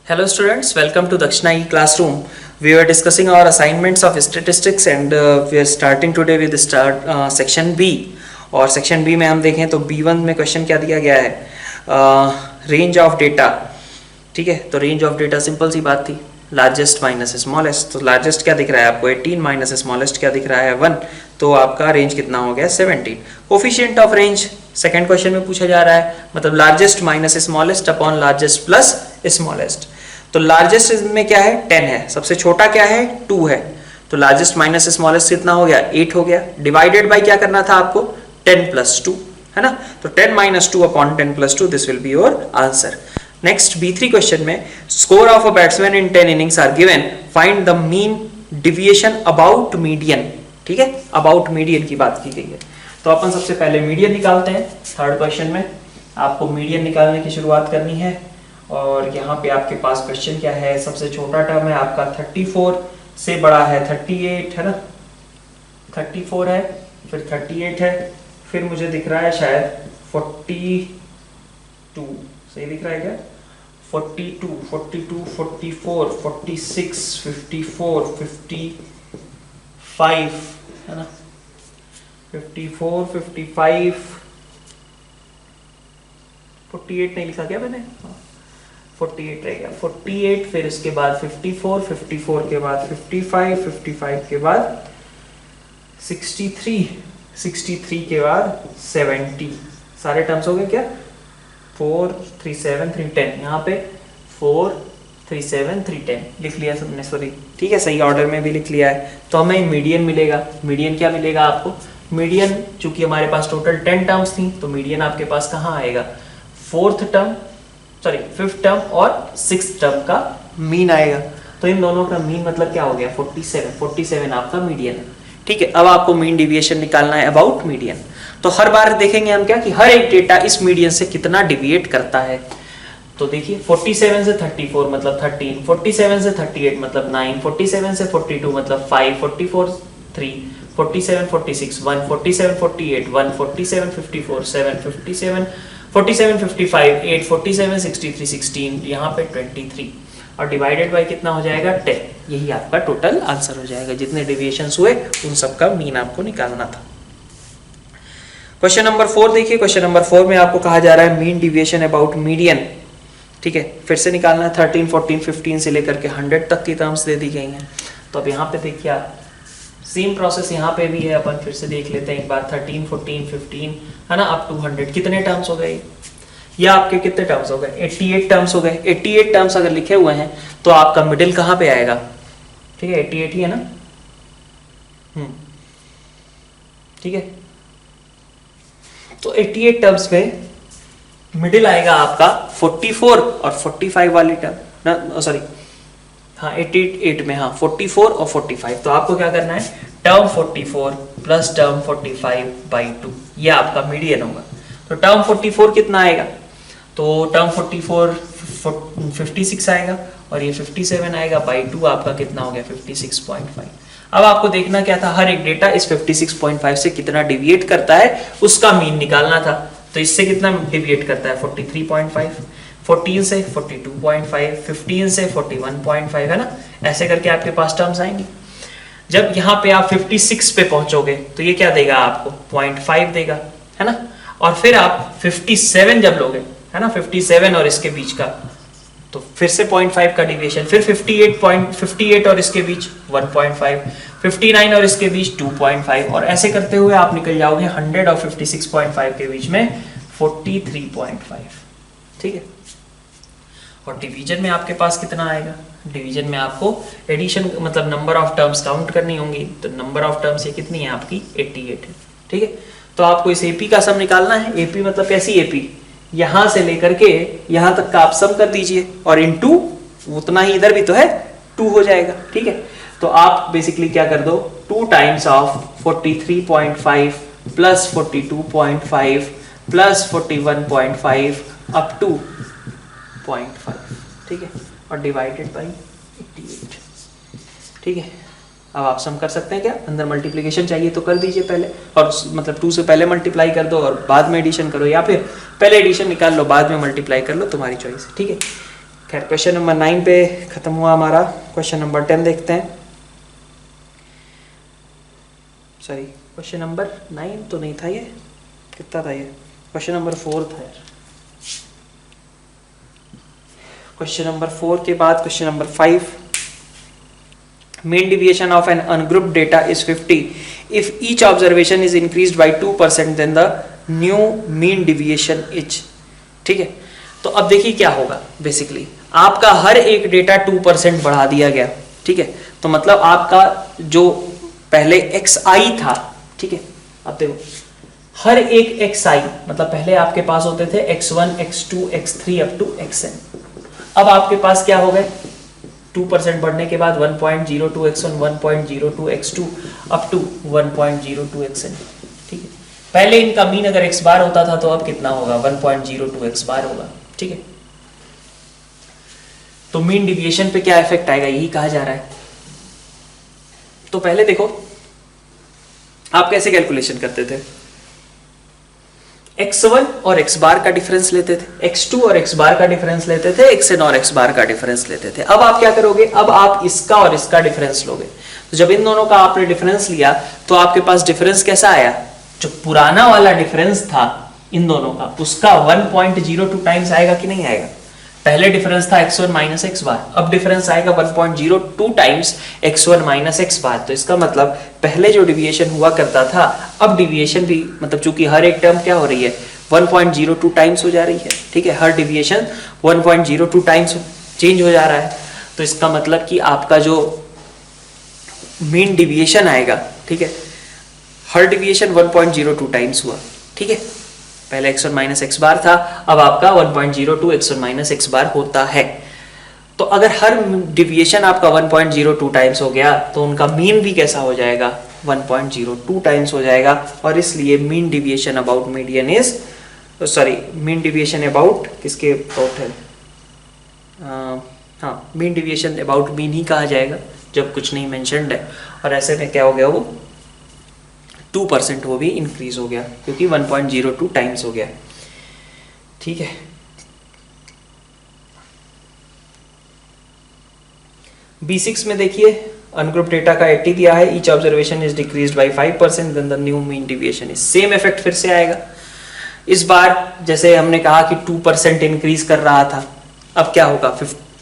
Hello students, welcome to Dakshina E-Classroom. We were discussing our assignments of statistics and we are starting today with section B. और section B में हम देखें तो B1 में question क्या दिया गया है, रेंज ऑफ डेटा. ठीक है, तो रेंज ऑफ डेटा सिंपल सी बात थी, लार्जेस्ट माइनस स्मॉलेस्ट. तो लार्जेस्ट क्या दिख रहा है आपको 18 माइनस स्मॉलेस्ट क्या दिख रहा है 1, तो आपका रेंज कितना हो गया 17. Coefficient of range second question में पूछा जा रहा है, मतलब largest minus smallest upon largest plus smallest. तो लार्जेस्ट में क्या है 10 है, सबसे छोटा क्या है 2 है, तो लार्जेस्ट माइनस स्मॉलेस्ट कितना हो गया 8 हो गया. डिवाइडेड बाय क्या करना था आपको 10 प्लस 2 है ना, तो 10 minus 2 upon 10 plus 2, this will be your answer. Next B3 question में score of a batsman in 10 innings are given, find the mean deviation about median. ठीक है, अबाउट मीडियन की बात की गई है, तो अपन सबसे पहले मीडियन निकालते हैं. थर्ड क्वेश्चन में आपको मीडियन निकालने की शुरुआत करनी है. और यहाँ पे आपके पास क्वेश्चन क्या है, सबसे छोटा टर्म है आपका 34 से बड़ा है 38 है ना, 34 है फिर 38 है, फिर मुझे दिख रहा है शायद 42, सही दिख रहा है क्या, 42, 42, 44, 46, 54, 55 है ना, 54, 55, 48 नहीं लिखा क्या मैंने, 48 रहेगा, 48 फिर इसके बाद 54, 54 के बाद 55, 55 के बाद 63, 63 के बाद 70. सारे टर्म्स हो गए क्या, 4, 3, 7, 3, 10. यहाँ पे 4, 3, 7, 3, 10 लिख लिया सबने, सॉरी ठीक है, सही ऑर्डर में भी लिख लिया है. तो हमें मीडियन मिलेगा. मीडियन क्या मिलेगा आपको, मीडियन चूंकि हमारे पास टोटल 10 टर्म्स थी, तो मीडियन आपके पास कहाँ आएगा, फिफ्थ टर्म और सिक्स्थ टर्म का मीन आएगा. तो इन दोनों का मीन मतलब क्या हो गया 47, 47 आपका मीडियन है. ठीक है, अब आपको मीन डिविएशन निकालना है अबाउट मीडियन. तो हर बार देखेंगे हम क्या कि हर एक डेटा इस मीडियन से कितना डिविएट करता है. तो देखिए 47 से 34 मतलब 13, 47 से 38 मतलब 9, 47 से 42 मतलब 5, 44 3, 47 46 1, 47 48 1, 47 54 7, 47 47 55 8, 47 63 16, यहाँ पे 23 और डिवाइडेड बाय कितना हो जाएगा 10. यही आपका टोटल आंसर हो जाएगा. जितने डेविएशंस हुए उन सब का मीन आपको निकालना था. क्वेश्चन नंबर 4 देखिए. क्वेश्चन नंबर 4 में आपको कहा जा रहा है मीन डिविएशन अबाउट मीडियन. ठीक है, फिर से निकालना है. 13 14 15 से लेकर के 100 तक की टर्म्स दे दी गई हैं. तो अब यहाँ पे देखिए आप, सेम प्रोसेस यहाँ पे भी है, अपन फिर से देख लेते हैं एक बार. 13 14 15 है ना, अप टू 100 कितने टर्म्स हो गए, या आपके कितने टर्म्स हो गए 88 टर्म्स हो गए. 88 टर्म्स अगर लिखे हुए हैं तो आपका मिडिल कहाँ पे आएगा, ठीक है 88 ही है ना, ठीक है. तो 88 टर्म्स में मिडिल आएगा आपका 44 और 45 वाली टर्म ना, सॉरी हाँ 88 में, हाँ 44 और 45. तो आपको क्या करना है, टर्म 44 प्लस टर्म 45/2, ये आपका मीडियन होगा. तो टर्म 44 कितना आएगा, तो टर्म 44 56 आएगा और ये 57 आएगा, बाई 2 आपका कितना हो गया 56.5. अब आपको देखना क्या था, हर एक डेटा इस 56.5 से कितना डिविएट करता है उसका मीन निकालना था. तो इससे कितना डिविएट करता है 43.5, 14 से 42.5, 15 से 41.5 है ना. ऐसे करके आपके पास टर्म्स आएंगे. जब यहाँ पे आप 56 पे पहुंचोगे तो ये क्या देगा आपको 0.5 देगा है ना. और फिर आप 57 जब लोगे है ना, 57 और इसके बीच का, तो फिर से 0.5 का डिविएशन, फिर 58 और इसके बीच 1.5, 59 और इसके बीच 2.5, और ऐसे करते हुए आप निकल जाओगे 100 और 56.5 के बीच में 43.5. ठीक है, और डिवीजन में आपके पास कितना आएगा, डिवीजन में आपको एडिशन मतलब नंबर ऑफ टर्म्स काउंट करनी होंगी. तो नंबर ऑफ टर्म्स ये कितनी है आपकी 88 है. ठीक है, तो आपको इस एपी का सम निकालना है. एपी मतलब कैसी एपी, यहां से लेकर के यहां तक का आप सम कर दीजिए और इनटू उतना ही इधर भी तो है 2 हो जाएगा. ठीक है, तो आप बेसिकली क्या कर दो, 2 times of 43.5 plus 42.5 plus 41.5 up to 0.5. ठीक है, और डिवाइडेड बाई 88. ठीक है, अब आप सम कर सकते हैं क्या, अंदर मल्टीप्लिकेशन चाहिए तो कर दीजिए पहले, और मतलब 2 से पहले मल्टीप्लाई कर दो और बाद में एडिशन करो, या फिर पहले एडिशन निकाल लो बाद में मल्टीप्लाई कर लो, तुम्हारी चॉइस है. ठीक है, खैर क्वेश्चन नंबर 9 पे खत्म हुआ हमारा। क्वेश्चन नंबर 10 देखते हैं। सॉरी, क्वेश्चन नंबर 9 तो नहीं था ये, कितना था ये? क्वेश्चन नंबर 4 था यार। क्वेश्चन नंबर 4 के बाद question number 5, mean deviation of an ungrouped data is 50 if each observation is increased by 2% then the new mean deviation is। ठीक है, तो अब देखिए क्या होगा। बेसिकली आपका हर एक डेटा 2% बढ़ा दिया गया। ठीक है, तो मतलब आपका जो पहले xi था, ठीक है, अब देखो हर एक xi मतलब पहले आपके पास होते थे x1 x2 x3 up to xn। अब आपके पास क्या हो गए, 2% बढ़ने के बाद 1.02 x1 1.02 x2 up to 1.02 xn। ठीक है, पहले इनका मीन अगर x बार होता था तो अब कितना होगा, 1.02 x बार होगा। ठीक है, तो मीन डिविएशन पे क्या इफेक्ट आएगा यही कहा जा रहा है। तो पहले देखो आप कैसे कैलकुलेशन करते थे, x1 और x बार का डिफरेंस लेते थे, x2 और x बार का डिफरेंस लेते थे, xn और x बार का डिफरेंस लेते थे। अब आप क्या करोगे, अब आप इसका और इसका डिफरेंस लोगे। तो जब इन दोनों का आपने डिफरेंस लिया तो आपके पास डिफरेंस कैसा आया, जो पुराना वाला डिफरेंस था इन दोनों का उसका 1.02 टाइम्स आएगा कि नहीं आएगा। पहले डिफरेंस था x1 माइनस x बार, अब डिफरेंस आएगा 1.02 टाइम्स x1 माइनस x बार। तो इसका मतलब पहले जो डिविएशन हुआ करता था अब डिविएशन भी, मतलब चूंकि हर एक टर्म क्या हो रही है 1.02 टाइम्स हो जा रही है। ठीक है, हर डिविएशन 1.02 टाइम्स चेंज हो जा रहा है। तो इसका मतलब कि आपका जो मीन डिविएशन आएगा, ठीक है, हर डिविएशन 1.02 टाइम्स हुआ। ठीक है, पहले x1 माइनस x बार था, अब आपका 1.02 x1 माइनस x बार होता है। तो अगर हर डिविएशन आपका 1.02 टाइम्स हो गया तो उनका मीन भी कैसा हो जाएगा, 1.02 टाइम्स हो जाएगा। और इसलिए mean deviation about median is, sorry mean deviation about किसके अबाउट है, हाँ mean deviation about mean he कहा जाएगा जब कुछ नहीं मेंशन्ड है। और ऐसे में क्या हो गया, वो 2% वो भी इंक्रीज हो गया क्योंकि 1.02 टाइम्स हो गया। ठीक है, B6 में देखिए अनग्रुप डेटा का 80 दिया है, each observation is decreased by 5% then the new mean deviation is. Same effect फिर से आएगा। इस बार जैसे हमने कहा कि 2% इंक्रीज कर रहा था, अब क्या होगा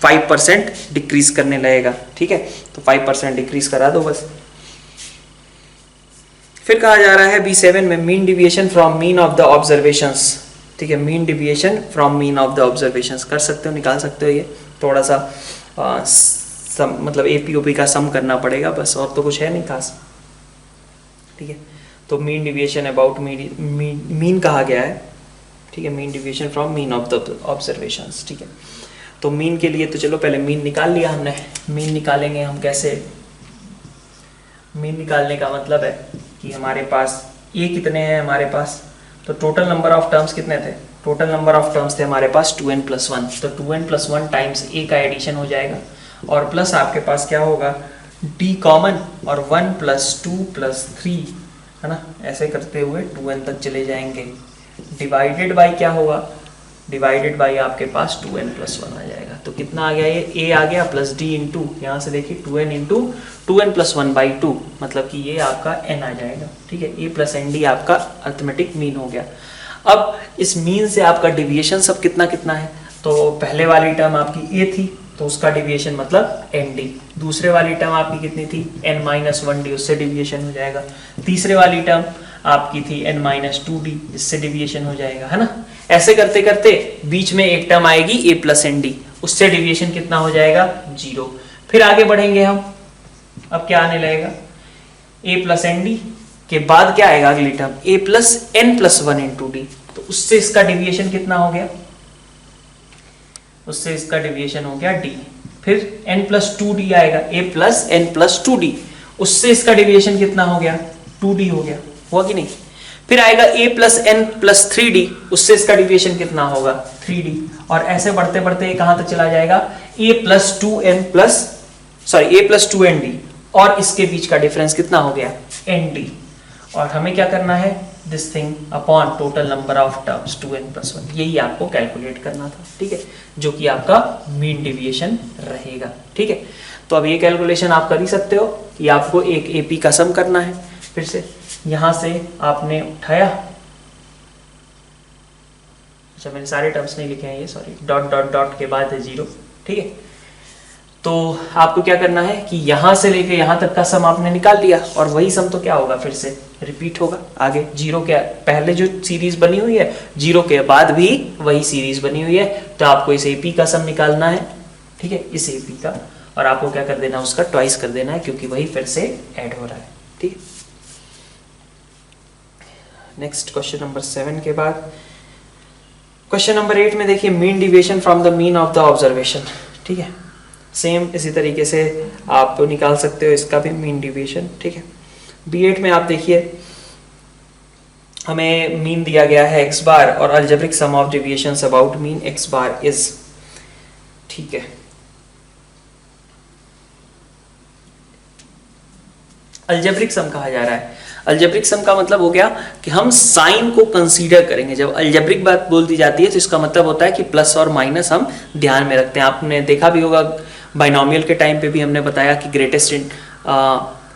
5% डिक्रीज करने लगेगा। ठीक है, तो 5% डिक्रीज करा दो बस। फिर कहा जा रहा है B7 में mean deviation from mean of the observations. ठीक है, mean deviation from mean of the observations कर सकते हो, निकाल सकते हो। ये थोड़ा सा मतलब APOP का सम करना पड़ेगा बस, और तो कुछ है नहीं खास। ठीक है, तो मीन डिविएशन अबाउट मीन कहा गया है। ठीक है, mean deviation from mean of the observations. ठीक है, तो मीन के लिए तो चलो पहले मीन निकाल लिया हमने। मीन निकालेंगे हम कैसे, मीन निकालने का मतलब है कि हमारे पास ये कितने हैं हमारे पास, तो टोटल नंबर ऑफ टर्म्स कितने थे, टोटल नंबर ऑफ टर्म्स थे हमारे पास 2n+1। तो 2n+1 टाइम्स a का एडिशन हो जाएगा और प्लस आपके पास क्या होगा d कॉमन और 1 + 2 + 3 है ना, ऐसे करते हुए 2n तक चले जाएंगे। डिवाइडेड बाय क्या होगा, डिवाइडेड बाय आपके पास 2n+1 आ जाएगा। तो कितना आ गया, ये a आ गया प्लस d इंटू, यहाँ से देखिए 2n इंटू 2n+1/2 मतलब कि ये आपका n आ जाएगा। ठीक है, a + nd आपका अर्थमेटिक मीन हो गया। अब इस मीन से आपका डिविएशन सब कितना कितना है, तो पहले वाली टर्म आपकी a थी तो उसका डिविएशन मतलब nd, दूसरे वाली टर्म आपकी कितनी थी n-1d, उससे डिविएशन हो जाएगा। तीसरे वाली टर्म आपकी थी n-2d, इससे डिविएशन हो जाएगा, है ना। ऐसे करते करते बीच में एक टर्म आएगी a + nd, उससे डिविएशन कितना हो जाएगा 0। फिर आगे बढ़ेंगे हम, अब क्या आने लगेगा a + nd के बाद क्या आएगा अगली टर्म a + n+1 × d, तो उससे इसका डिविएशन कितना हो गया, उससे इसका डिविएशन हो गया d। फिर n+2d आएगा, a + n+2d, उससे इसका डिविएशन कितना हो गया 2d हो गया, हुआ कि नहीं। फिर आएगा a + n+3d, उससे इसका डिविएशन कितना होगा 3d। और ऐसे बढ़ते बढ़ते कहां तक चला जाएगा a + 2nd और इसके बीच का डिफरेंस कितना हो गया nd। और हमें क्या करना है this thing upon total number of terms 2n+1, यही आपको कैलकुलेट करना था, ठीक है, जो कि आपका मीन डेविएशन रहेगा, ठीक है। तो अब ये कैलकुलेशन आप कर ही सकते हो कि आपको एक एपी का सम करना है। फिर से यहां से आपने उठाया, अच्छा मैंने सारे टर्म्स नहीं लिखे हैं ये, सॉरी, डॉट डॉट डॉट के बाद है 0, ठीक है। तो आपको क्या करना है कि यहां से लेके यहां तक का सम आपने निकाल लिया, और वही सम तो क्या होगा, फिर से रिपीट होगा आगे। 0 के पहले जो सीरीज बनी हुई है, 0 के बाद भी वही सीरीज बनी हुई है, तो आपको इस एपी का सम निकालना है, ठीक है, इस एपी का, और आपको क्या कर देना है, उसका ट्वाइस कर देना है, क्योंकि वही फिर से ऐड हो रहा है, ठीक है। नेक्स्ट क्वेश्चन नंबर 7 के बाद क्वेश्चन नंबर 8 में देखिए, mean deviation from the mean of the observation, ठीक है। सेम इसी तरीके से आप निकाल सकते हो इसका भी मीन डिविएशन, ठीक है। B8 में आप देखिए, हमें मीन दिया गया है x बार, और algebraic sum of deviations about mean x bar is, ठीक है। अलजेब्रिक सम कहा जा रहा है। अलजेब्रिक सम का मतलब हो गया कि हम साइन को कंसीडर करेंगे। जब अलजेब्रिक बात बोल दी जाती है तो इसका मतलब होता है कि प्लस और माइनस हम ध्यान में रखते हैं। आपने देखा भी होगा बाइनोमियल के टाइम पे भी हमने बताया कि greatest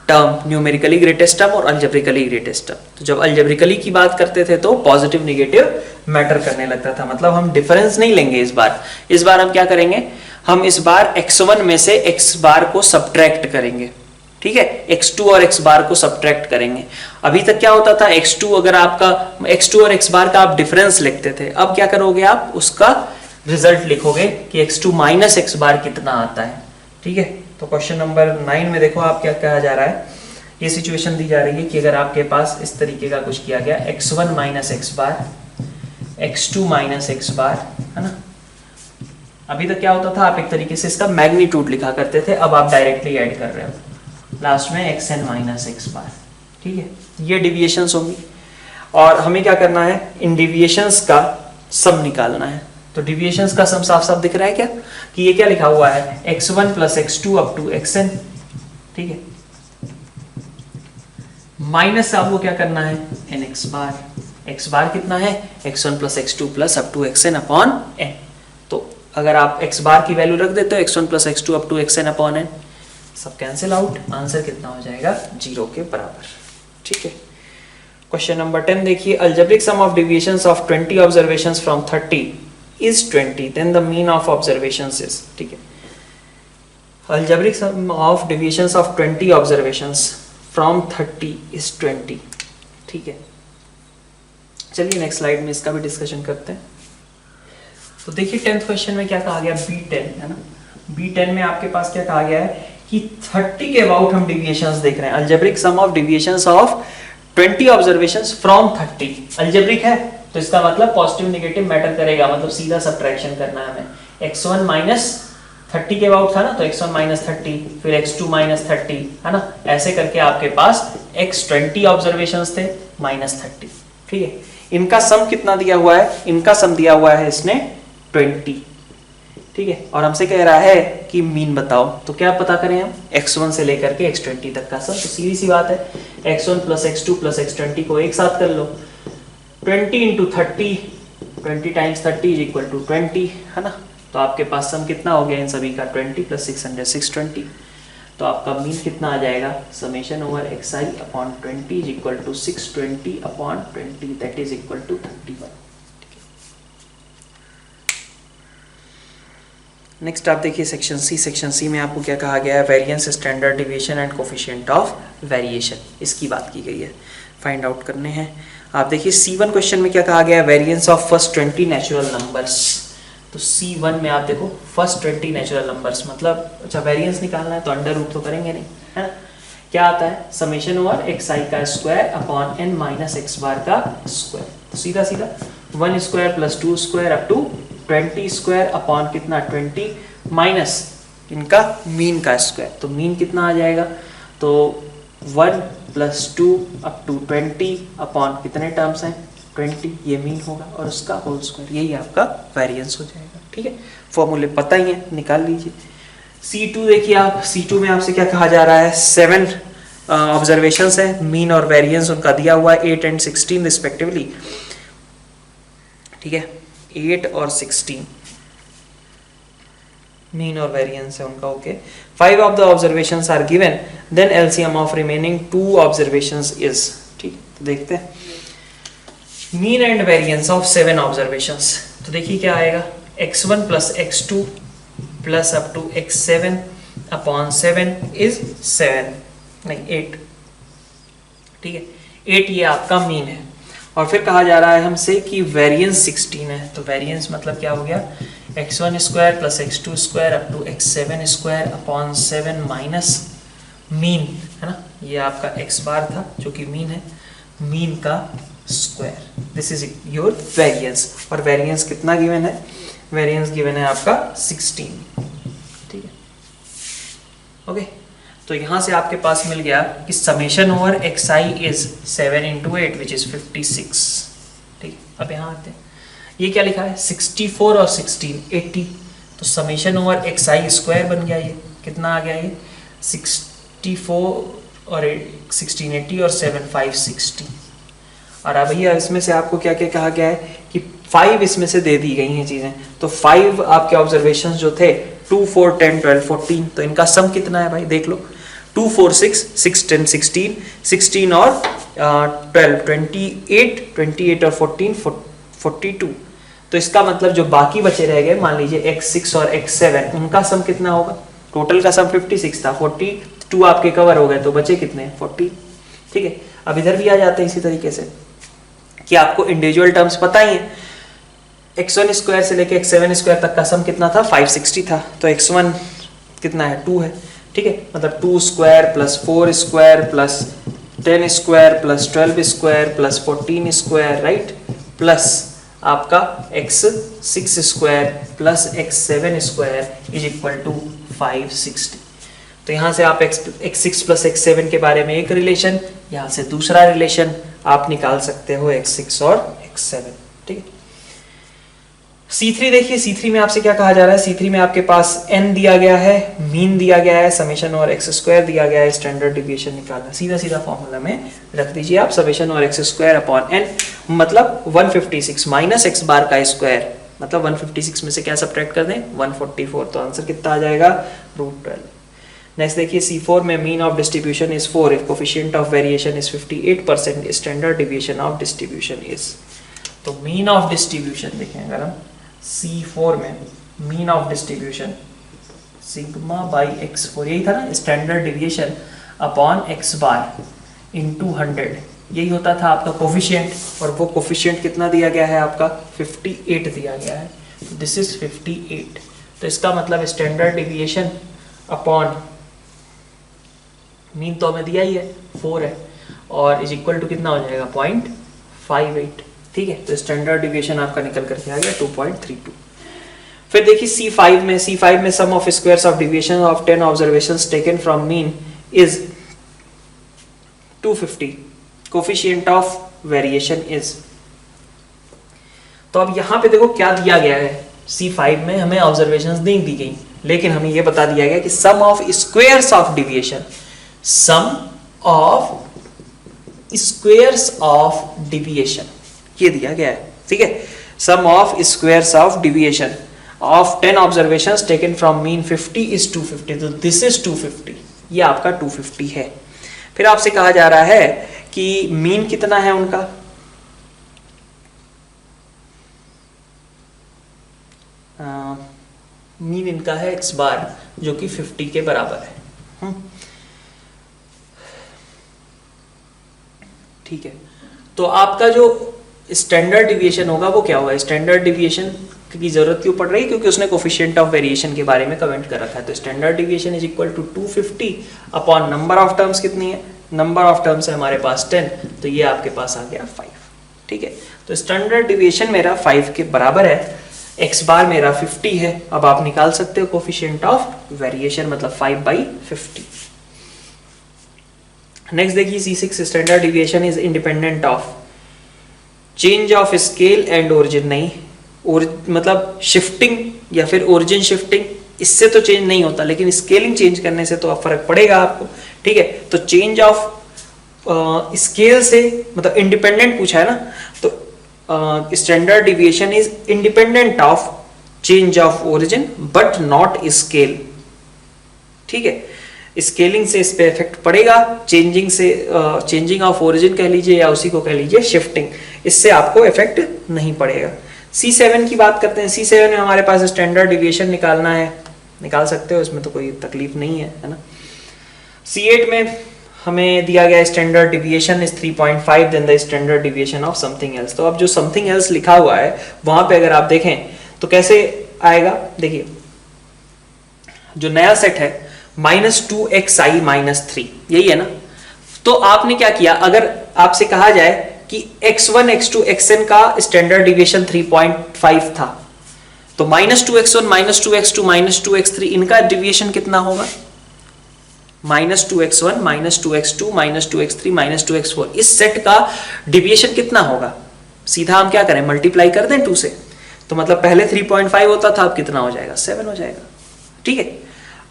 term, numerically greatest term और अलजेब्रिकली ग्रेटेस्ट टर्म। तो जब अलजेब्रिकली की बात करते थे तो पॉजिटिव निगेटिव मैटर करने लगता था, मतलब हम डिफरेंस नहीं लेंगे इस बार। इस बार हम क्या करेंगे, हम इस बार x1 में से x बार को सब्ट्रैक्ट करेंगे, ठीक है, x2 और x बार को सब्ट्रैक्ट करेंगे। अभी तक क्या होता था, x2 अगर आपका x2 और x बार का आप डिफरेंस लिखते थे, अब क्या करोगे आप उसका रिजल्ट लिखोगे कि x2 माइनस x बार कितना आता है, ठीक है। तो क्वेश्चन नंबर 9 में देखो आप क्या कहा जा रहा है, ये सिचुएशन दी जा रही है कि अगर आपके पास इस तरीके का कुछ किया गया, x1 माइनस x बार, x2 माइनस x बार, है ना। अभी तक क्या होता था, आप एक तरीके से इसका मैग्नीट्यूड लिखा करते थे, अब आप डायरेक्टली ऐड कर रहे हो लास्ट में xn माइनस x बार, ठीक है। ये डिविएशंस होंगी, और हमें क्या करना है, इन डिविएशंस का सम निकालना है। तो डिविएशंस का सम साफ साफ दिख रहा है क्या, कि ये क्या लिखा हुआ है, x1 plus x2 up to xn, ठीक है, माइनस आपको क्या करना है nx बार। x बार कितना है, x1 plus x2 plus up to xn upon n। तो अगर आप x बार की वैल्यू रख देते हो x1 plus x2 up to xn upon n, सब कैंसिल आउट, आंसर कितना हो जाएगा, 0 के बराबर, ठीक है। क्वेश्चन नंबर 10 देखिए, algebraic sum of deviations of 20 observations from 30 is 20, then the mean of observations is, ठीक है। Algebraic sum of deviations of 20 observations from 30 is 20, ठीक है। चलिए नेक्स्ट स्लाइड में इसका भी डिस्कशन करते हैं। तो देखिए 10th क्वेश्चन में क्या कहा गया, B10 है ना। B10 में आपके पास क्या कहा गया है कि 30 के अबाउट हम डेविएशंस देख रहे हैं। Algebraic sum of deviations of 20 observations from 30, algebraic है तो इसका मतलब पॉजिटिव नेगेटिव मैटर करेगा, मतलब सीधा सब्ट्रैक्शन करना है हमें। x1 माइनस 30 के अबाउट था ना, तो x1 माइनस 30, फिर x2 माइनस 30, है ना, ऐसे करके आपके पास x20 ऑब्जर्वेशंस थे माइनस 30, ठीक है। इनका सम कितना दिया हुआ है, इनका सम दिया हुआ है इसने 20, ठीक है, और हमसे कह रहा है कि मीन बताओ। तो क्या पता करें हम, x1 से लेकर के x20 तक का सम। तो सीधी सी बात है, x1 plus x2 plus x20 को एक साथ कर लो, 20 into 30, 20 times 30 is equal to 20, है ना। तो आपके पास सम कितना हो गया इन सभी का, 20 प्लस 600 620। तो आपका मीन कितना आ जाएगा, summation over xi upon 20 is equal to 620 upon 20, that is equal to 31। Next आप देखिए सेक्शन सी। सेक्शन सी में आपको क्या कहा गया है, variance, standard deviation and coefficient of variation, इसकी बात की गई है, फाइंड आउट करने हैं। आप देखिए C1 क्वेश्चन में क्या कहा गया है, variance of first 20 natural numbers. तो C1 में आप देखो फर्स्ट 20 नेचुरल नंबर्स, मतलब अच्छा वेरिएंस निकालना है तो अंडर रूट तो करेंगे नहीं, है ना। क्या आता है, समेशन ओवर xi का square upon n minus x bar का स्क्वायर। तो सीधा सीधा 1 square plus 2 square up to 20 square upon कितना 20 माइनस इनका मीन का स्क्वायर। तो मीन कितना आ जाएगा, तो 1 प्लस 2 अप टू 20 अपॉन कितने टर्म्स हैं 20, ये मीन होगा, और उसका होल स्क्वायर, यही आपका वेरिएंस हो जाएगा, ठीक है। फॉर्मूले पता ही है, निकाल लीजिए। C2 देखिए आप, C2 में आपसे क्या कहा जा रहा है, 7 ऑब्जर्वेशंस है, मीन और वेरिएंस उनका दिया हुआ है 8 एंड 16 रिस्पेक्टिवली, ठीक है, 8 और 16 मीन और वेरिएंस है उनका, okay. 5 of the observations are given, then LCM of remaining 2 observations is, ठीक, तो देखते हैं mean and variance of 7 observations. तो देखिए क्या आएगा, x1 plus x2 plus up to x7 upon 7 is 7, नहीं 8, ठीक है, 8 ये आपका मीन है। और फिर कहा जा रहा है हमसे कि वेरिएंस 16 है, तो वेरिएंस मतलब क्या हो गया, x1 square plus x2 square up to x7 square upon 7 minus mean, है ना, ये आपका x बार था जो कि मीन है, मीन का square, this is your variance. और वेरिएंस कितना गिवन है, वेरिएंस गिवन है आपका 16, ठीक है, ओके। तो यहां से आपके पास मिल गया कि summation over xi is 7 into 8 which is 56, ठीक है। अब यहाँ आते हैं, ये क्या लिखा है 64 और 16 80, तो समेशन ओवर xi स्क्वायर बन गया, ये कितना आ गया, ये 64 और 16 80 और 7 560। और अब भैया इसमें से आपको क्या क्या कहा गया है कि 5 इसमें से दे दी गई हैं चीजें, तो 5 आपके ऑब्जर्वेशंस जो थे 2 4 10 12 14, तो इनका सम कितना है भाई देख लो, 2 4 6 6 10 16 16 और 12 28 और 14 42, तो इसका मतलब जो बाकी बचे रह गए, मान लीजिए x6 और x7, उनका सम कितना होगा, टोटल का सम 56 था, 42 आपके कवर हो गए, तो बचे कितने 40, ठीक है। अब इधर भी आ जाते हैं इसी तरीके से कि आपको इंडिविजुअल टर्म्स पता ही है, x1 स्क्वायर से लेके x7 स्क्वायर तक का सम कितना था 560 था, तो x1 कितना है 2 है, ठीक है, मतलब 2 square plus 4 square plus 10 square plus 12 square plus 14 square, right, plus आपका x6 square plus x7 square is equal to 560। तो यहाँ से आप x6 प्लस x7 के बारे में एक रिलेशन, यहाँ से दूसरा रिलेशन आप निकाल सकते हो x6 और x7, ठीक है। C3 देखिए, C3 में आपसे क्या कहा जा रहा है, C3 में आपके पास n दिया गया है, मीन दिया गया है, समेशन और x स्क्वायर दिया गया है, स्टैंडर्ड डिविएशन निकालना, सीधा सीधा फॉर्मूला में रख दीजिए आप, समेशन और x स्क्वायर अपॉन n, मतलब 156 माइनस x बार का स्क्वायर, मतलब 156 में से क्या सब्ट्रैक्ट कर दें 144, तो आंसर कितना आ जाएगा √12। नेक्स्ट देखिए C4 में mean of distribution is 4 if coefficient of variation is 58%, standard deviation of distribution is, तो मीन ऑफ डिस्ट्रीब्यूशन देखें अगर हम C4 में mean of distribution sigma by x4, यही था ना, standard deviation upon x bar into 100, यही होता था आपका कोफिशिएंट, और वो कोफिशिएंट कितना दिया गया है आपका 58 दिया गया है, दिस इज 58, तो इसका मतलब स्टैंडर्ड डिविएशन अपॉन मीन तो हमें दिया ही है 4 है, और इज इक्वल टू कितना हो जाएगा 0.58, ठीक है, तो स्टैंडर्ड डिविएशन आपका निकल करके आ गया 2.32। फिर देखिए C5 में sum of squares of deviation of 10 observations taken from mean is 250, coefficient of variation is, तो अब यहां पे देखो क्या दिया गया है, C5 में हमें ऑब्जर्वेशंस नहीं दी गई, लेकिन हमें यह बता दिया गया कि sum of squares of deviation, sum of squares of deviation ये दिया गया है, ठीक है, sum of squares of deviation of 10 observations taken from mean 50 is 250, तो दिस इज 250, ये आपका 250 है। फिर आपसे कहा जा रहा है कि मीन कितना है उनका, मीन इनका है x बार जो कि 50 के बराबर है, ठीक है। तो आपका जो स्टैंडर्ड डिविएशन होगा वो क्या होगा, स्टैंडर्ड डिविएशन की जरूरत क्यों पड़ रही है, क्योंकि उसने कोफिशिएंट ऑफ वेरिएशन के बारे में कमेंट कर रखा है, तो standard deviation is equal to 250 upon number of terms कितनी है, नंबर ऑफ टर्म्स है हमारे पास 10, तो ये आपके पास आ गया 5, ठीक है। तो स्टैंडर्ड डिविएशन मेरा 5 के बराबर है, x बार मेरा 50 है, अब आप निकाल सकते हो कोफिशिएंट ऑफ वेरिएशन, मतलब 5/50। नेक्स्ट देखिए C6 standard deviation is independent of change of scale and origin, नहीं मतलब शिफ्टिंग या फिर ओरिजिन शिफ्टिंग इससे तो चेंज नहीं होता, लेकिन स्केलिंग चेंज करने से तो फर्क पड़ेगा आपको, ठीक है। तो चेंज ऑफ स्केल से मतलब इंडिपेंडेंट पूछा है ना, तो standard deviation is independent of change of origin but not scale, ठीक है। स्केलिंग से इस पे इफेक्ट पड़ेगा, चेंजिंग से चेंजिंग ऑफ ओरिजिन कह लीजिए या उसी को कह लीजिए शिफ्टिंग, इससे आपको इफेक्ट नहीं पड़ेगा। C7 की बात करते हैं। C7 में हमारे पास स्टैंडर्ड डिविएशन निकालना है, निकाल सकते हो, इसमें तो कोई तकलीफ नहीं है ना। C8 में हमें दिया गया standard deviation is 3.5 then the standard deviation of something else. तो अब जो समथिंग एल्स लिखा हुआ है वहां पे अगर आप देखें तो कैसे आएगा, देखिए जो नया सेट है -2xi -3, यही है ना। तो आपने क्या किया, अगर आपसे कहा जाए कि x1 x2 xn का स्टैंडर्ड डिविएशन 3.5 था, तो -2x1 -2x2 -2x3 इनका डिविएशन कितना होगा, -2x1 -2x2 -2x3 -2x4, इस सेट का डिविएशन कितना होगा। सीधा हम क्या करें, मल्टीप्लाई कर दें 2 से, तो मतलब पहले 3.5 होता था, अब कितना हो जाएगा, 7 हो जाएगा, ठीक है।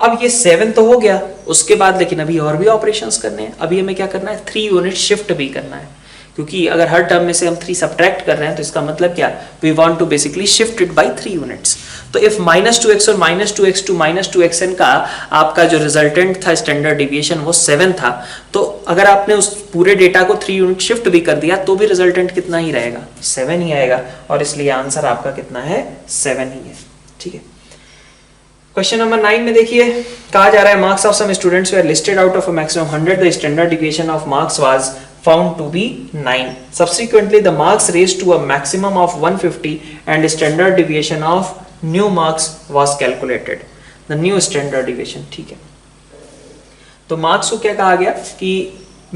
अब ये 7 तो हो गया, उसके बाद लेकिन अभी और भी ऑपरेशंस करने हैं। अभी हमें क्या करना है, 3 यूनिट शिफ्ट भी करना है, क्योंकि अगर हर टर्म में से हम 3 सब्ट्रैक्ट कर रहे हैं तो इसका मतलब क्या, we want to basically shift it by 3 units. तो इफ -2x1 -2x2 -2xn का आपका जो रिजल्टेंट था स्टैंडर्ड डिविएशन वो 7 था, तो अगर आपने उस पूरे डेटा को 3 यूनिट शिफ्ट भी कर दिया तो भी रिजल्टेंट कितना ही रहेगा, 7 ही आएगा, और इसलिए आंसर आपका कितना है, 7 ही है, ठीक है। क्वेश्चन नंबर 9 में देखिए, कहा जा रहा है marks of some students were listed out of a maximum 100, the standard deviation of marks was found to be 9. Subsequently, the marks raised to a maximum of 150 and standard deviation of new marks was calculated. The new standard deviation, ठीक है। तो marks को क्या कहा गया कि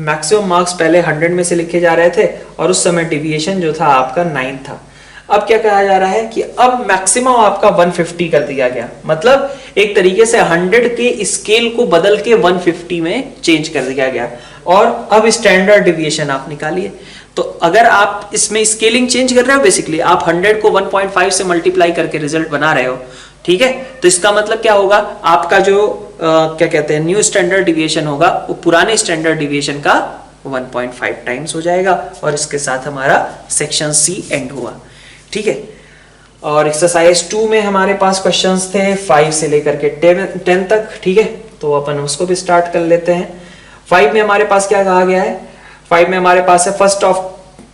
maximum marks पहले 100 में से लिखे जा रहे थे और उस समय डिविएशन जो था आपका 9 था। अब क्या कहा जा रहा है कि अब मैक्सिमम आपका 150 कर दिया गया, मतलब एक तरीके से 100 के स्केल को बदल के 150 में चेंज कर दिया गया, और अब स्टैंडर्ड डिविएशन आप निकालिए। तो अगर आप इसमें स्केलिंग चेंज कर रहे हो, बेसिकली आप 100 को 1.5 से मल्टीप्लाई करके रिजल्ट बना रहे हो, ठीक है। तो इसका मतलब क्या होगा, आपका जो क्या कहते हैं न्यू स्टैंडर्ड डिविएशन होगा वो पुराने स्टैंडर्ड डिविएशन का 1.5 टाइम्स हो जाएगा, और इसके साथ हमारा सेक्शन सी एंड हुआ, ठीक है। और एक्सरसाइज 2 में हमारे पास क्वेश्चंस थे 5 से लेकर के 10 तक, ठीक है। तो अपन उसको भी स्टार्ट कर लेते हैं। 5 में हमारे पास क्या कहा गया है, 5 में हमारे पास है first of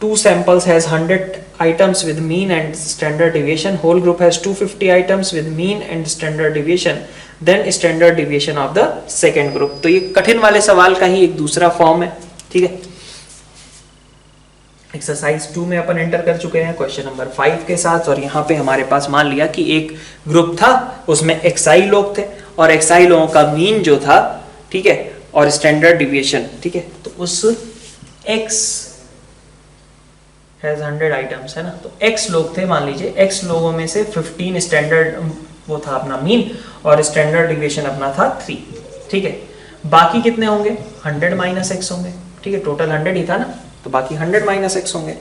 2 samples has 100 items with mean and standard deviation, whole group has 250 items with mean and standard deviation, then standard deviation of the second group। तो ये कठिन वाले सवाल का ही एक दूसरा फॉर्म है, ठीक है। एक्सरसाइज 2 में अपन एंटर कर चुके हैं क्वेश्चन नंबर 5 के साथ, और यहाँ पे हमारे पास मान लिया कि एक ग्रुप था, उसमें xi लोग थे और xi लोगों का मीन जो था, ठीक है, और स्टैंडर्ड डिविएशन, ठीक है। तो उस x हैज 100 आइटम्स है ना, तो x लोग थे, मान लीजिए x लोगों में से 15 स्टैंडर्ड वो था अपना मीन और स्टैंडर्ड डिविएशन अपना था 3, ठीक है। बाकी कितने होंगे, 100 माइनस x होंगे, ठीक है। टोटल 100 ही था ना, तो बाकी 100 माइनस x होंगे।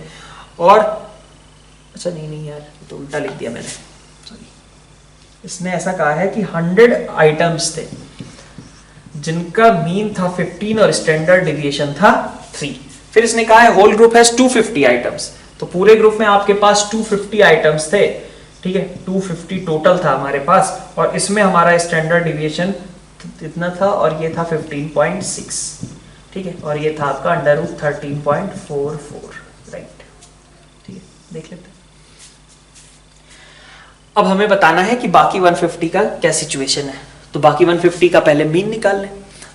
और अच्छा नहीं यार, तो उल्टा लिख दिया मैंने, सॉरी। इसने ऐसा कहा है कि 100 आइटम्स थे जिनका मीन था 15 और स्टैंडर्ड डिविएशन था 3। फिर इसने कहा है होल ग्रुप हैज 250 आइटम्स, तो पूरे ग्रुप में आपके पास 250 आइटम्स थे, ठीक है। 250 टोटल था हमारे पास, और इसमें हमारा स्टैंडर्ड डिविएशन इतना था और ये था 15.6, ठीक है, और ये था आपका अंडर रूट 13.44, राइट, ठीक है। देख लेते हैं। अब हमें बताना है कि बाकी 150 का क्या सिचुएशन है, तो बाकी 150 का पहले मीन निकाल लें।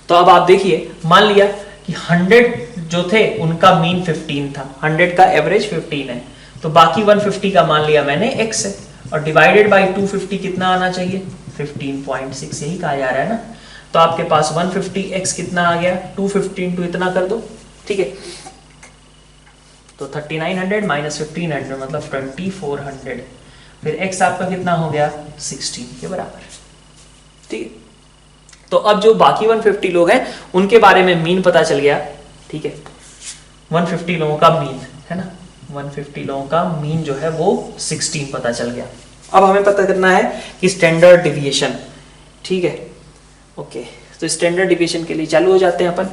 तो अब आप देखिए, मान लिया कि 100 जो थे उनका मीन 15 था, 100 का एवरेज 15 है, तो बाकी 150 का मान लिया मैंने x है, और डिवाइडेड बाय 250 कितना आना चाहिए, 15.6, यही कहा जा रहा है ना। तो आपके पास 150x कितना आ गया, 250 इंटू इतना कर दो, ठीक है। तो 3900 माइनस 1500 मतलब 2400, फिर x आपका कितना हो गया, 16 के बराबर, ठीक है। तो अब जो बाकी 150 लोग हैं उनके बारे में मीन पता चल गया, ठीक है। 150 लोगों का मीन है ना, 150 लोगों का मीन जो है वो 16 पता चल गया। अब हमें पता करना है कि स्टैंडर्ड डिविएशन ठीक है, ओके। तो स्टैंडर्ड डिविएशन के लिए चालू हो जाते हैं अपन।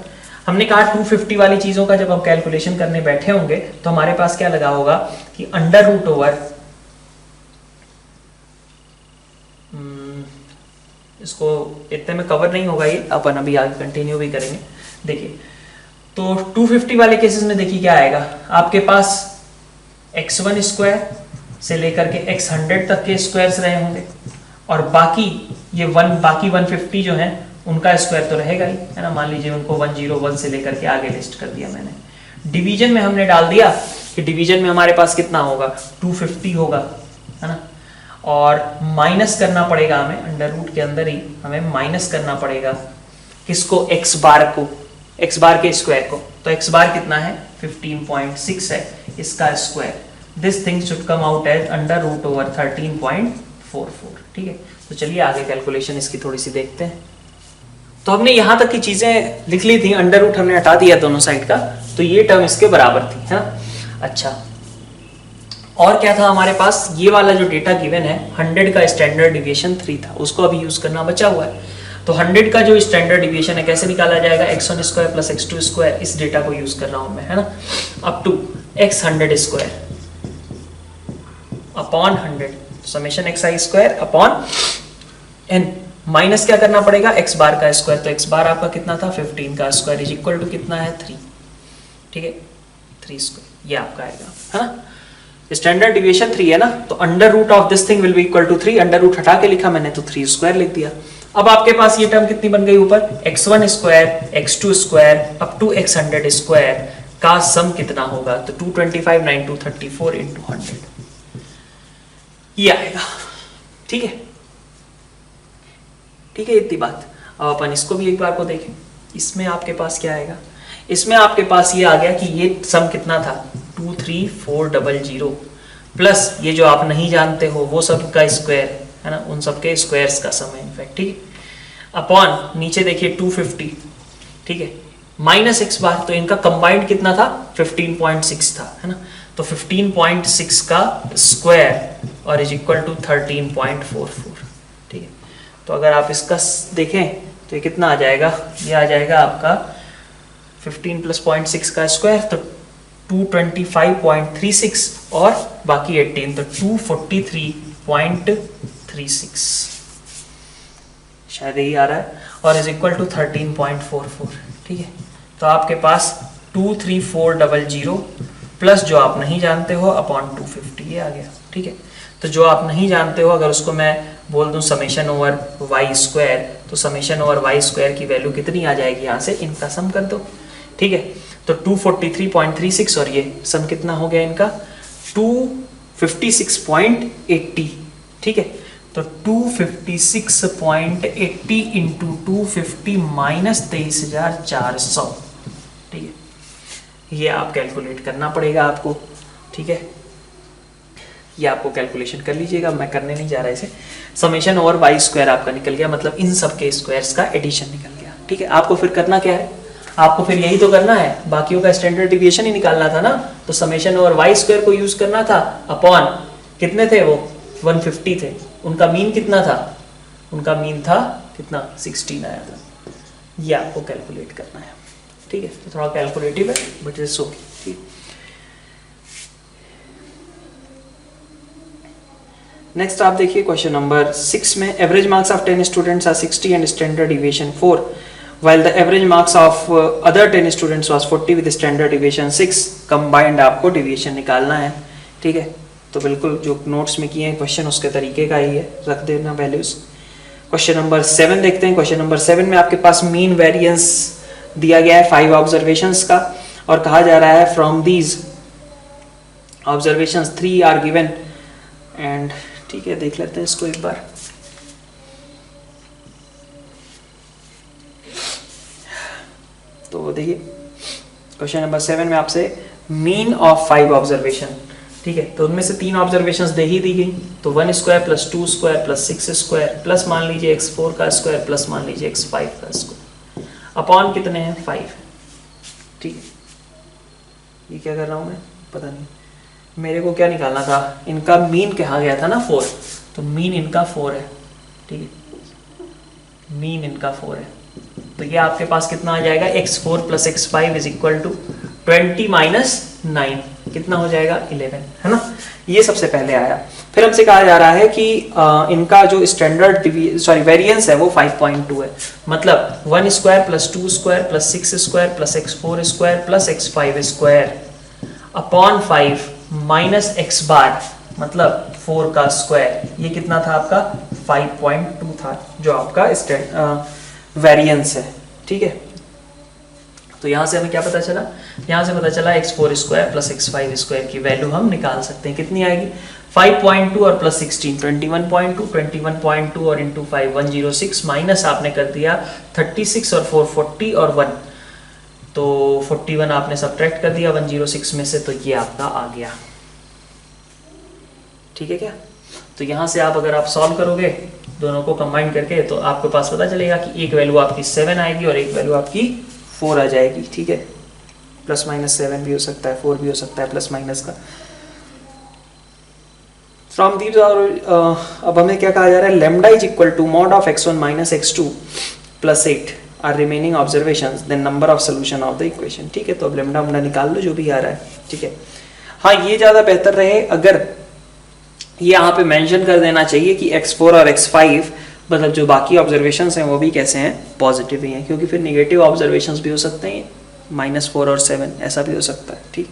हमने कहा 250 वाली चीज़ों का जब हम कैलकुलेशन करने बैठे होंगे तो हमारे पास क्या लगा होगा कि अंडर रूट ओवर, इसको इतने में कवर नहीं होगा ये, अपन अभी आगे कंटिन्यू भी करेंगे। देखिए तो 250 वाले केसेस में देखिए क्या आएगा, आपके पास x1 स्क्वायर से लेकर के x100 तक के स्क्वायर्स रहे होंगे, और बाकी ये बाकी 150 जो है उनका स्क्वायर तो रहेगा ही, है ना। मान लीजिए उनको 101 से लेकर के आगे लिस्ट कर दिया मैंने। डिवीजन में हमने डाल दिया कि डिवीजन में हमारे पास कितना होगा, 250 होगा, है ना। और माइनस करना पड़ेगा हमें, अंडर रूट के अंदर ही हमें माइनस करना पड़ेगा किसको, x बार को, x बार के स्क्वायर को। तो x बार कितना है, 15.6 है, इसका स्क्वायर। This thing should come out as under root over 13.44। ठीक है, तो चलिए आगे कैलकुलेशन इसकी थोड़ी सी देखते हैं। तो हमने यहां तक की चीजें लिख ली थी, अंडर रूट हमने हटा दिया दोनों साइड का, तो ये टर्म इसके बराबर थी, है ना। अच्छा, और क्या था हमारे पास, ये वाला जो डेटा गिवन है 100 का स्टैंडर्ड डिविएशन 3 था, उसको अभी यूज करना बचा हुआ है। तो 100 का जो स्टैंडर्ड डिविएशन है कैसे निकाला जाएगा, x1 square plus x2 square, इस डेटा को यूज कर रहा हूं मैं, है ना, up to x100 square upon 100, summation xi square upon n, minus क्या करना पड़ेगा, x बार का स्क्वायर। तो x बार आपका कितना था, 15 का स्क्वायर इज इक्वल टू कितना है, 3। ठीक है, 3 स्क्वायर ये आपका आएगा, है ना। स्टैंडर्ड डिविएशन 3 है ना, तो under root of this thing will be equal to 3। Under root हटा के लिखा मैंने तो 3 स्क्वायर लिख दिया। अब आपके पास ये टर्म कितनी बन गई ऊपर, x1 square x2 square up to x100 square का सम कितना होगा, तो 225 9 234 इंटू 100 ये आएगा। ठीक है, ठीक है, इतनी बात। अब अपन इसको भी एक बार को देखें, इसमें आपके पास क्या आएगा, इसमें आपके पास ये आ गया कि ये सम कितना था, 23400 प्लस ये जो आप नहीं जानते हो वो सब का स्क्वायर, है ना, उन सब के स्क्वायर्स का सम है इनफैक्ट। ठीक है, अपॉन नीचे देखिए 250, ठीक है, माइनस x बार, तो इनका कंबाइंड कितना था, 15.6 था, है ना। तो 15.6 का स्क्वायर और इज इक्वल टू 13.44। ठीक है, तो अगर आप इसका देखें तो ये कितना आ जाएगा, ये आ जाएगा आपका 15 प्लस 0.6 का स्क्वायर, तो 225.36 और बाकी 18, तो 243.36 शायद यही आ रहा है, और इज इक्वल टू 13.44। ठीक है, तो आपके पास 23400 प्लस जो आप नहीं जानते हो अपॉन 250 ये आ गया। ठीक है, तो जो आप नहीं जानते हो अगर उसको मैं बोल दूं समेशन ओवर वाई स्क्वायर, तो समेशन ओवर वाई स्क्वायर की वैल्यू कितनी आ जाएगी, यहाँ से इनका सम कर दो। ठीक है, तो 243.36 और ये सम कितना हो गया इनका, 256.80। ठीक है, तो 256.80 इंटू 250 माइनस 23,400। ठीक है, ये आप कैलकुलेट करना पड़ेगा आपको। ठीक है, ये आपको कैलकुलेशन कर लीजिएगा, मैं करने नहीं जा रहा इसे। समेशन ओवर वाई स्क्वायर आपका निकल गया, मतलब इन सब के स्क्वायर्स का एडिशन निकल गया। ठीक है, आपको फिर करना क्या है, आपको फिर यही तो करना है, बाकियों का स्टैंडर्ड डिविएशन ही निकालना था ना, तो समेशन ओवर वाई स्क्वायर को यूज करना था अपॉन कितने थे वो 150 थे, उनका मीन कितना था, उनका मीन था कितना 16 आया था, ये आपको कैलकुलेट करना है। ठीक है, तो थोड़ा कैलकुलेटिव है बट इट्स ओके। ठीक, नेक्स्ट आप देखिए क्वेश्चन नंबर 6 में, average marks of 10 students are 60 and standard deviation 4 while the average marks of other 10 students was 40 with standard deviation 6। combined आपको deviation निकालना है। ठीक है, तो बिल्कुल जो नोट्स में किए हैं क्वेश्चन उसके तरीके का ही है, रख देना वैल्यूज। क्वेश्चन नंबर 7 देखते हैं। क्वेश्चन नंबर 7 में आपके पास मीन वेरिएंस दिया गया है 5 ऑब्जर्वेशंस का, और कहा जा रहा है from these observations 3 are given and. ठीक है, देख लेते हैं इसको एक बार। तो देखिए क्वेश्चन नंबर 7 में आपसे मीन ऑफ 5 ऑब्जर्वेशन, ठीक है, तो उनमें से 3 ऑब्जर्वेशंस दे ही दी गई, तो 1 square plus 2 square plus 6 square plus मान लीजिए x4 का स्क्वायर प्लस मान लीजिए x5 का स्क्वायर अपॉन कितने हैं 5। ठीक है, ये क्या कर रहा हूं मैं पता नहीं, मेरे को क्या निकालना था, इनका मीन कहा गया था ना 4, तो मीन इनका 4 है। ठीक है, मीन इनका 4 है, तो ये आपके पास कितना आ जाएगा, x4 plus x5 is equal to 20 minus 9, कितना हो जाएगा 11, है ना। ये सबसे पहले आया। फिर हमसे कहा जा रहा है कि इनका जो स्टैंडर्ड वेरिएंस है वो 5.2 है, मतलब 1 square plus 2 square plus 6 square plus x4 square plus x5 square upon 5 minus x बार मतलब 4 का स्क्वायर, ये कितना था आपका 5.2 था जो आपका वेरिएंस है, ठीक है। तो यहां से हमें क्या पता चला, यहां से पता चला x4 square plus x5 square की वैल्यू हम निकाल सकते हैं, कितनी आएगी 5.2 और प्लस 16 21.2 और इंटू 5 106 माइनस आपने कर दिया 36 और 4 40 और 1, तो 41 आपने सब्ट्रैक्ट कर दिया 106 में से, तो ये आपका आ गया, ठीक है क्या। तो यहां से आप अगर आप सॉल्व करोगे दोनों को कंबाइन करके तो आपके पास पता चलेगा कि एक वैल्यू आपकी 7 आएगी और एक वैल्यू आपकी 4 आ जाएगी, ठीक है। प्लस माइनस 7 भी हो सकता है, 4 भी हो सकता है प्लस माइनस का। फ्रॉम दीज और अब हमें क्या कहा जा रहा है, lambda is equal to mod of x1 minus x2 plus 8 are remaining observations then number of solution of the equation, ठीक है। तो अब लैम्डा हमने निकाल लो जो भी आ रहा है, ठीक है। हाँ, ये ज्यादा बेहतर रहे अगर ये यहाँ पे मेंशन कर देना चाहिए कि x4 और x5 मतलब जो बाकी ऑब्जर्वेशंस हैं वो भी कैसे हैं, पॉजिटिव ही हैं, क्योंकि फिर नेगेटिव ऑब्जर्वेशंस भी हो सकते हैं, -4 और 7 ऐसा भी हो सकता है, ठीक।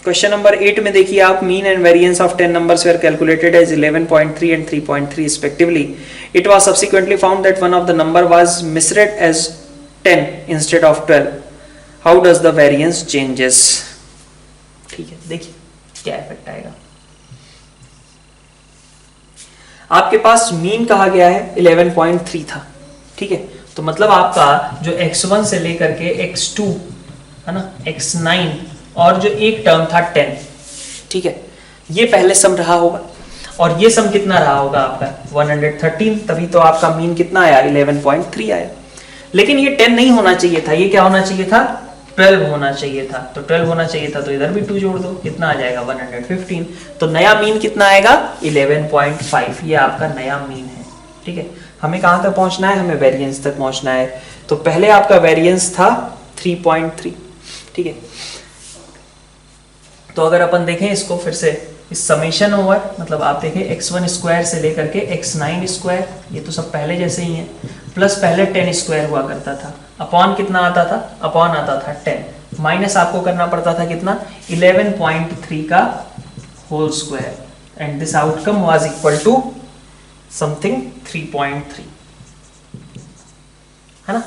क्वेश्चन नंबर 8 में देखिए आप, mean and variance of 10 numbers were calculated as 11.3 and 3.3 respectively. It was subsequently found that one of the number was misread as 10 instead of 12। How does the variance changes, ठीक है। देखिए क्या effect आएगा, आपके पास mean कहा गया है 11.3 था, ठीक है। तो मतलब आपका जो x1 से लेकर के x2 है ना, x9 और जो एक टर्म था 10, ठीक है, ये पहले सम रहा होगा और ये सम कितना रहा होगा आपका 113, तभी तो आपका मीन कितना आया 11.3 आया। लेकिन ये 10 नहीं होना चाहिए था, ये क्या होना चाहिए था 12 होना चाहिए था। तो 12 होना चाहिए था तो इधर भी 2 जोड़ दो, कितना आ जाएगा 115। तो नया मीन कितना आएगा 11.5, ये आपका नया मीन है, ठीक है। हमें कहां तक पहुंचना है, हमें वेरिएंस तक पहुंचना है। तो पहले आपका वेरिएंस था 3.3, ठीक है। तो अगर अपन देखें इसको फिर से, इस समेशन ओवर मतलब आप देखें x1 स्क्वायर से लेकर के x9 स्क्वायर, ये तो सब पहले जैसे ही है, प्लस पहले 10 स्क्वायर हुआ करता था, अपॉन कितना आता था, अपॉन आता था 10, माइनस आपको करना पड़ता था कितना 11.3 का whole square, and this outcome was equal to something 3.3, है ना,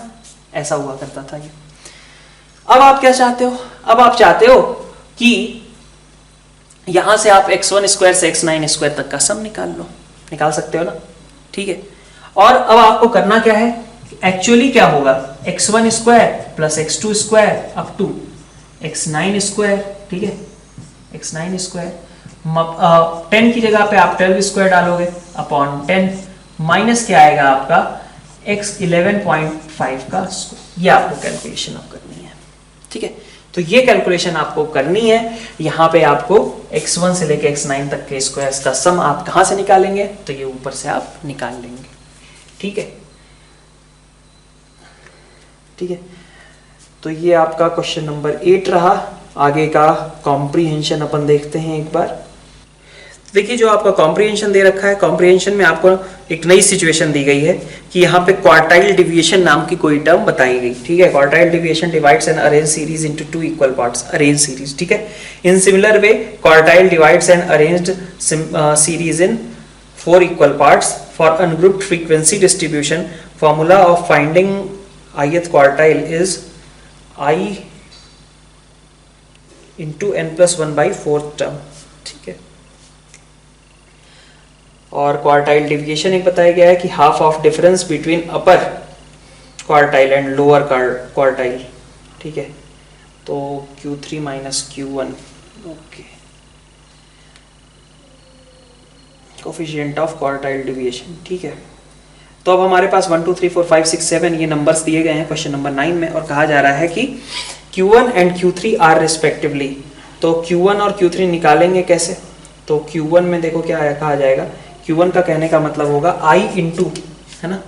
ऐसा हुआ करता था ये। अब आप क्या चाहते हो, अब आप चाहते हो कि यहां से आप x1 स्क्वायर से x9 स्क्वायर तक का सम निकाल लो, निकाल सकते हो ना, ठीक है। और अब आपको करना क्या है, एक्चुअली क्या होगा x1 square plus x2 square up to x9 square, ठीक है, x9 स्क्वायर 10 की जगह पे आप 12 स्क्वायर डालोगे अपॉन 10 माइनस क्या आएगा आपका x 11.5 का स्क्वायर। ये आपको कैलकुलेशन अब करनी है, ठीक है। तो ये कैलकुलेशन आपको करनी है, यहां पे आपको x1 से लेके x9 तक के स्क्वायर्स का सम आप कहां से निकालेंगे, तो ये ऊपर से आप निकाल लेंगे, ठीक है, ठीक है। तो ये आपका क्वेश्चन नंबर 8 रहा। आगे का कॉम्प्रीहेंशन अपन देखते हैं एक बार। देखिए जो आपका कॉम्प्रीहेंशन दे रखा है, कॉम्प्रीहेंशन में आपको एक नई सिचुएशन दी गई है कि यहाँ पे क्वार्टाइल डिविएशन नाम की कोई टर्म बताई गई, ठीक है। Quartile deviation divides an arrange series into 2 equal parts, arrange series, ठीक है। In similar way quartile divides an arranged series in 4 equal parts for ungrouped frequency distribution. Formula of finding ith quartile is I into n plus 1 by 4th term, ठीक है। और quartile deviation एक बताया गया है कि half of difference between upper quartile and lower quartile, ठीक है। तो Q3 minus Q1, okay, coefficient of quartile deviation, ठीक है। तो अब हमारे पास 1 2 3 4 5 6 7 ये नंबर्स दिए गए हैं क्वेश्चन नंबर 9 में, और कहा जा रहा है कि Q1 and Q3 are respectively. तो Q1 और Q3 निकालेंगे कैसे, तो Q1 में देखो क्या कहा जाएगा Q1 का कहने का मतलब होगा I इंटू, है ना,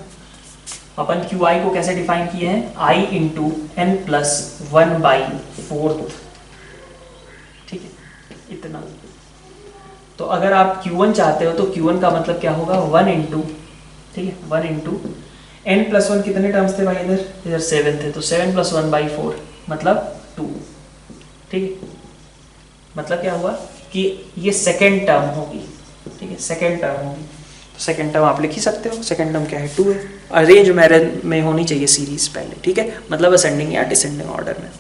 अपन QI को कैसे डिफाइन किए हैं, I इंटू n प्लस 1/4, ठीक है, इतना। तो अगर आप Q1 चाहते हो तो Q1 का मतलब क्या होगा, 1 इंटू, ठीक है, 1 इंटू n प्लस 1, कितने टर्म्स थे भाई इधर 7 थे, तो 7 प्लस 1/4 मतलब 2, ठीक है। मतलब क्या हुआ कि ये सेकेंड टर्म होगी, ठीक है, सेकेंड टर्म होगी। तो सेकेंड टर्म आप लिख ही सकते हो, सेकेंड टर्म क्या है, 2 है। अरेंज मैरिज में होनी चाहिए सीरीज पहले, ठीक है, मतलब असेंडिंग या डिसेंडिंग ऑर्डर में।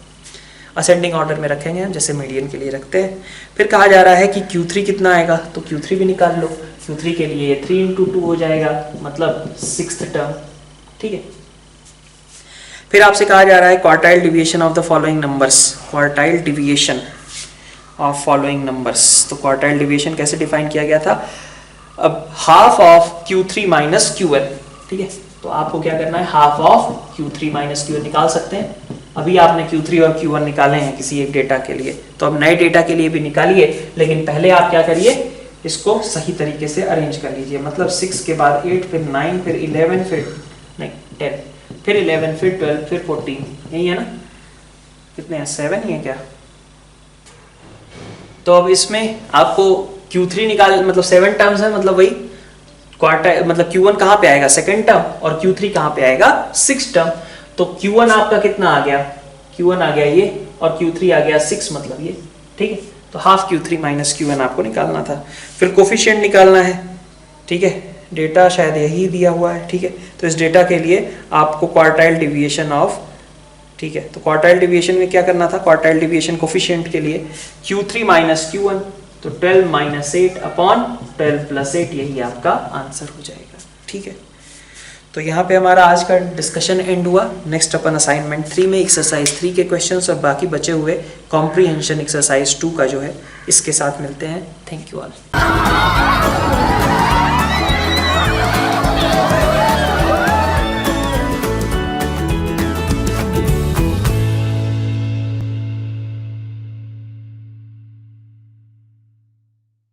असेंडिंग ऑर्डर में रखेंगे हम, जैसे मीडियन के लिए रखते हैं। फिर कहा जा रहा है कि Q3 कितना आएगा, तो Q3 भी निकाल लो। Q3 के लिए 3 इंटू 2 हो जाएगा, मतलब 6th टर्म, ठीक है। फिर आपसे कहा जा रहा है quartile deviation of the following numbers, quartile deviation of following numbers. तो क्वार्टाइल डिविएशन कैसे डिफाइन किया गया था, अब half of Q3 minus Qn, ठीक है। तो आपको क्या करना है, half of Q3 minus Qn निकाल सकते हैं। अभी आपने Q3 और Q1 निकाले हैं किसी एक डेटा के लिए, तो अब नए डेटा के लिए भी निकालिए, लेकिन पहले आप क्या करिए, इसको सही तरीके से अरेंज कर लीजिए। मतलब 6 के बाद 8, फिर 9, फिर 11, फिर नहीं 10, फिर 11, फिर 12, फिर 14, यही है ना, कितने हैं, 7 ही है क्या। तो अब इसमें आपको Q3 निकाल, मतलब 7 टर्म्स है, मतलब वही क्वार्टर, मतलब Q1 कहाँ पे आएगा, सेकेंड टर्म, और Q3 कहाँ पे आएगा, 6 टर्म। तो Q1 आपका कितना आ गया, Q1 आ गया ये, और Q3 आ गया 6, मतलब ये, ठीक है। तो हाफ Q3 माइनस Q1 आपको निकालना था। फिर कोफिशिएंट निकालना है, ठीक है, डेटा शायद यही दिया हुआ है, ठीक है। तो इस डेटा के लिए आपको क्वार्टाइल डिविएशन ऑफ, ठीक है, तो क्वार्टाइल डिविएशन में क्या करना था, क्वार्टाइल डिविएशन कोफिशिएंट के लिए Q3 माइनस Q1, तो 12 माइनस 8 अपॉन 12 प्लस 8, यही आपका आंसर हो जाएगा, ठीक है। तो यहाँ पे हमारा आज का डिस्कशन एंड हुआ। नेक्स्ट अपन असाइनमेंट 3 में एक्सरसाइज 3 के क्वेश्चंस और बाकी बचे हुए कॉम्प्रीहेंशन एक्सरसाइज 2 का जो है, इसके साथ मिलते हैं। Thank you all.